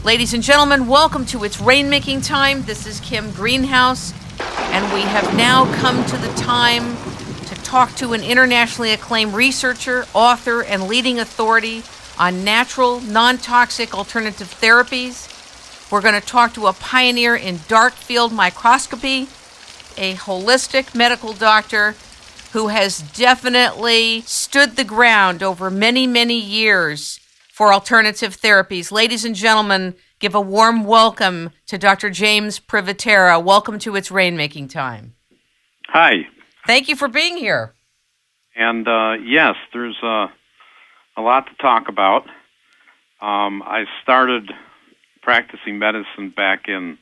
Ladies and gentlemen, welcome to It's Rainmaking Time. This is Kim Greenhouse, and we have now come to the time to talk to an internationally acclaimed researcher, author, and leading authority on natural, non-toxic alternative therapies. We're going to talk to a pioneer in dark field microscopy, a holistic medical doctor who has definitely stood the ground over many, many years for alternative therapies. Ladies and gentlemen, give a warm welcome to Dr. James Privitera. Welcome to It's Rainmaking Time. Hi. Thank you for being here. And yes, there's a lot to talk about. I started practicing medicine back in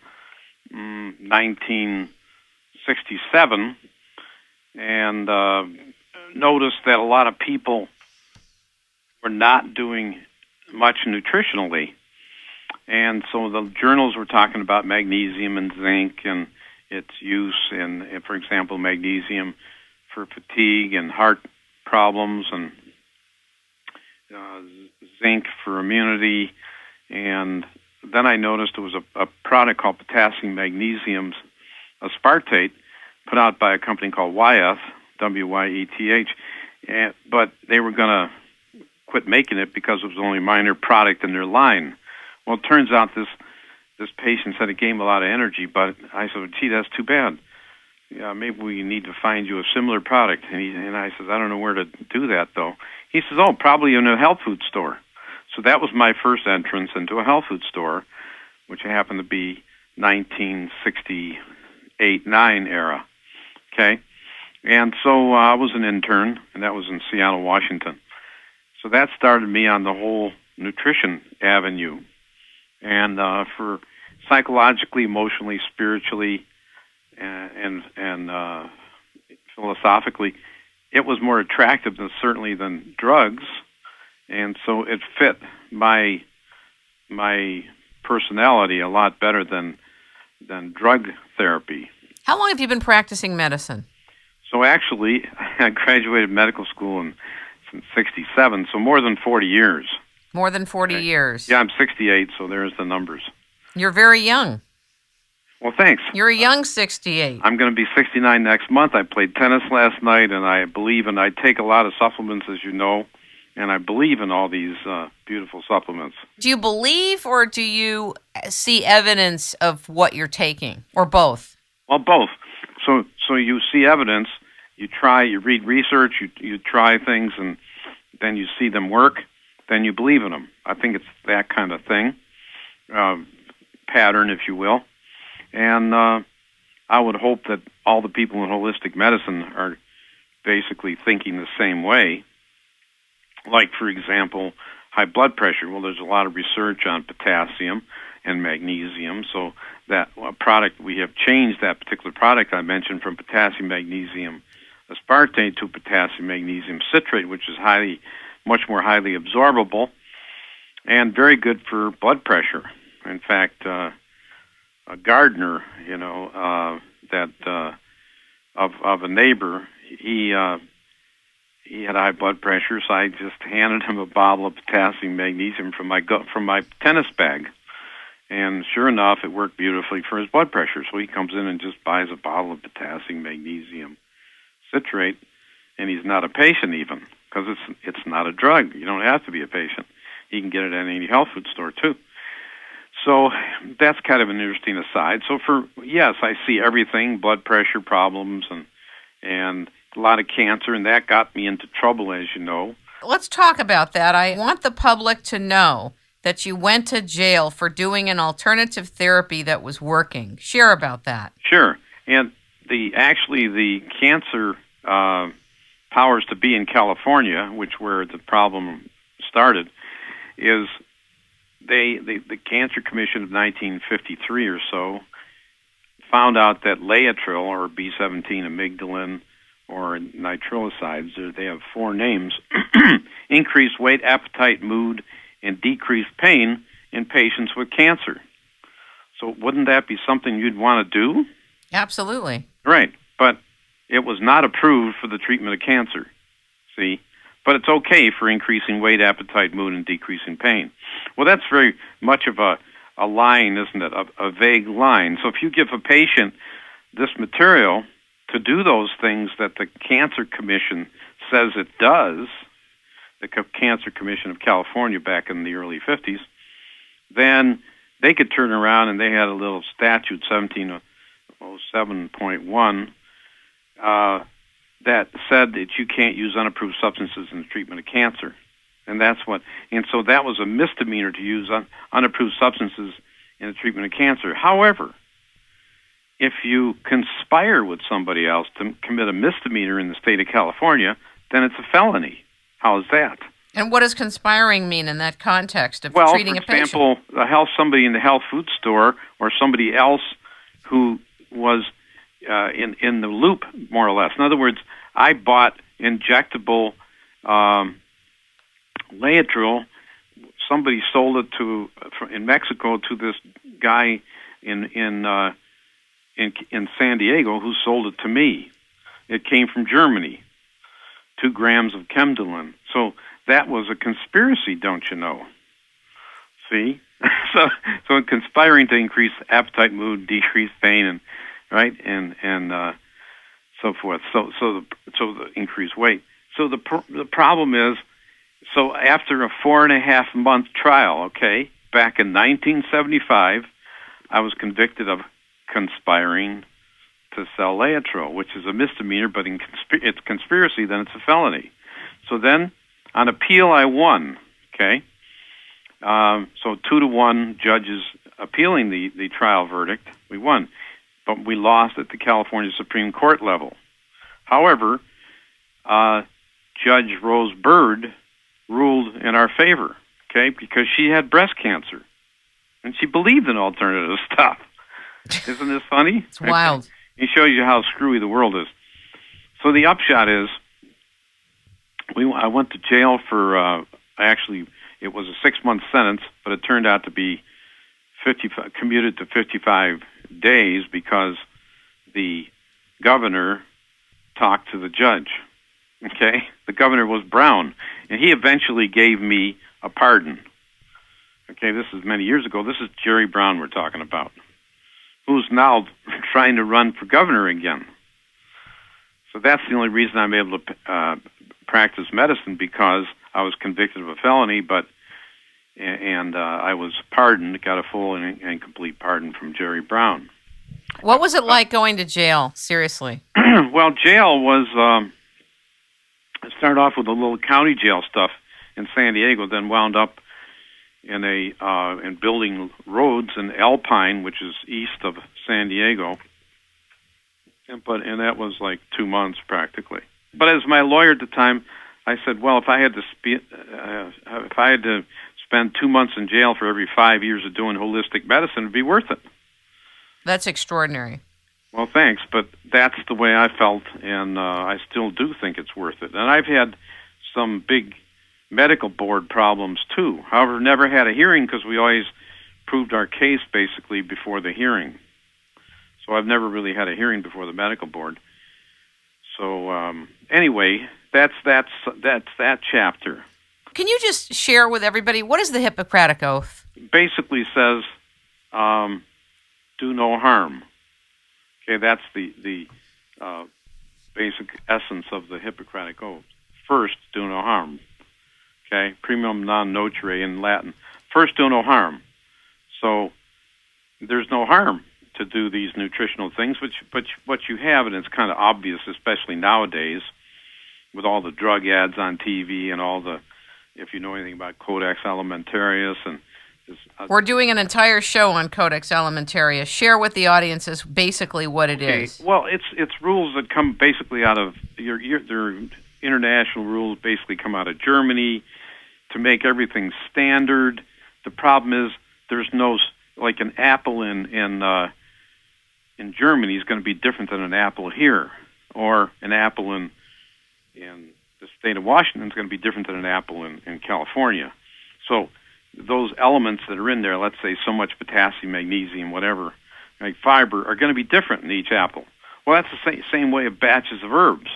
1967 and noticed that a lot of people were not doing much nutritionally. And so the journals were talking about magnesium and zinc and its use in, for example, magnesium for fatigue and heart problems, and zinc for immunity. And then I noticed there was a product called potassium magnesium aspartate put out by a company called Wyeth, W-Y-E-T-H, but they were going to quit making it because it was only a minor product in their line. Well, it turns out this patient said it gave him a lot of energy, but I said, gee, that's too bad. Yeah, maybe we need to find you a similar product. And I said, I don't know where to do that, though. He says, oh, probably in a health food store. So that was my first entrance into a health food store, which happened to be 1968-9 era. Okay? And so I was an intern, and that was in Seattle, Washington. So that started me on the whole nutrition avenue. And for psychologically, emotionally, spiritually, and philosophically, it was more attractive than drugs. And so it fit my personality a lot better than drug therapy. How long have you been practicing medicine? So actually, I graduated medical school in 1967, so more than 40 years. More than 40 years. Yeah, I'm 68, so there's the numbers. You're very young. Well, thanks. You're a young 68. I'm going to be 69 next month. I played tennis last night, and I believe I take a lot of supplements, as you know, and I believe in all these beautiful supplements. Do you believe, or do you see evidence of what you're taking, or both? Well, both. So you see evidence, you read research, you try things, and then you see them work, then you believe in them. I think it's that kind of thing, pattern, if you will. And I would hope that all the people in holistic medicine are basically thinking the same way. Like, for example, high blood pressure. Well, there's a lot of research on potassium and magnesium, so that product, we have changed that particular product I mentioned from potassium magnesium aspartate to potassium magnesium citrate, which is much more highly absorbable and very good for blood pressure. In fact, a gardener, of a neighbor, he had high blood pressure, so I just handed him a bottle of potassium magnesium from my tennis bag. And sure enough, it worked beautifully for his blood pressure. So he comes in and just buys a bottle of potassium magnesium citrate, and he's not a patient even, because it's not a drug. You don't have to be a patient. You can get it at any health food store, too. So that's kind of an interesting aside. So yes, I see everything, blood pressure problems and a lot of cancer, and that got me into trouble, as you know. Let's talk about that. I want the public to know that you went to jail for doing an alternative therapy that was working. Share about that. Sure. And the cancer powers to be in California, where the problem started, is the Cancer Commission of 1953 or so found out that Laetrile, or B17 amygdalin, or nitrosides, they have 4 names, increased weight, appetite, mood, and decreased pain in patients with cancer. So wouldn't that be something you'd want to do? Absolutely. Right, but it was not approved for the treatment of cancer, see? But it's okay for increasing weight, appetite, mood, and decreasing pain. Well, that's very much of a a line, isn't it? A vague line. So if you give a patient this material to do those things that the Cancer Commission says it does, the Cancer Commission of California back in the early 50s, then they could turn around and they had a little statute, 1707.1, that said that you can't use unapproved substances in the treatment of cancer. And so that was a misdemeanor to use unapproved substances in the treatment of cancer. However, if you conspire with somebody else to commit a misdemeanor in the state of California, then it's a felony. How is that? And what does conspiring mean in that context of treating a patient? Well, for example, somebody in the health food store or somebody else who was in the loop, more or less. In other words, I bought injectable Laetrile. Somebody sold it in Mexico to this guy in San Diego who sold it to me. It came from Germany, 2 grams of Chemdolin. So that was a conspiracy, don't you know? See? so conspiring to increase appetite, mood, decrease pain, and right, and so forth. So the increased weight. So the problem is, so after a 4.5-month trial, okay, back in 1975, I was convicted of conspiring to sell Laetrile, which is a misdemeanor, but it's conspiracy, then it's a felony. So then, on appeal, I won, okay? So 2-1 judges appealing the trial verdict. We won, but we lost at the California Supreme Court level. However, Judge Rose Bird ruled in our favor, okay, because she had breast cancer, and she believed in alternative stuff. Isn't this funny? It's wild. It shows you how screwy the world is. So the upshot is, I went to jail for, actually, it was a 6-month sentence, but it turned out to be commuted to 55 days because the governor talked to the judge. Okay? The governor was Brown, and he eventually gave me a pardon. Okay, this is many years ago. This is Jerry Brown we're talking about, who's now trying to run for governor again. So that's the only reason I'm able to practice medicine, because I was convicted of a felony, and I was pardoned, got a full and complete pardon from Jerry Brown. What was it like going to jail? Seriously. Well, jail was, I started off with a little county jail stuff in San Diego, then wound up in building roads in Alpine, which is east of San Diego. And that was like 2 months practically. But as my lawyer at the time, I said, well, if I had to spend 2 months in jail for every 5 years of doing holistic medicine, it'd be worth it. That's extraordinary. Well, thanks, but that's the way I felt, and I still do think it's worth it. And I've had some big medical board problems too. However, never had a hearing because we always proved our case basically before the hearing. So I've never really had a hearing before the medical board. So anyway, that's that chapter. Can you just share with everybody, what is the Hippocratic Oath? Basically says, do no harm. Okay, that's the basic essence of the Hippocratic Oath. First, do no harm. Okay, primum non nocere in Latin. First, do no harm. So there's no harm to do these nutritional things, but what you have, and it's kind of obvious, especially nowadays, with all the drug ads on TV and all the, if you know anything about Codex Alimentarius and we're doing an entire show on Codex Alimentarius. Share with the audiences basically what it is. Well, it's rules that come basically out of their international rules. Basically, come out of Germany to make everything standard. The problem is there's no, like, an apple in Germany is going to be different than an apple here, or an apple in the state of Washington is going to be different than an apple in California. So those elements that are in there, let's say so much potassium, magnesium, whatever, like fiber, are going to be different in each apple. Well, that's the same way of batches of herbs.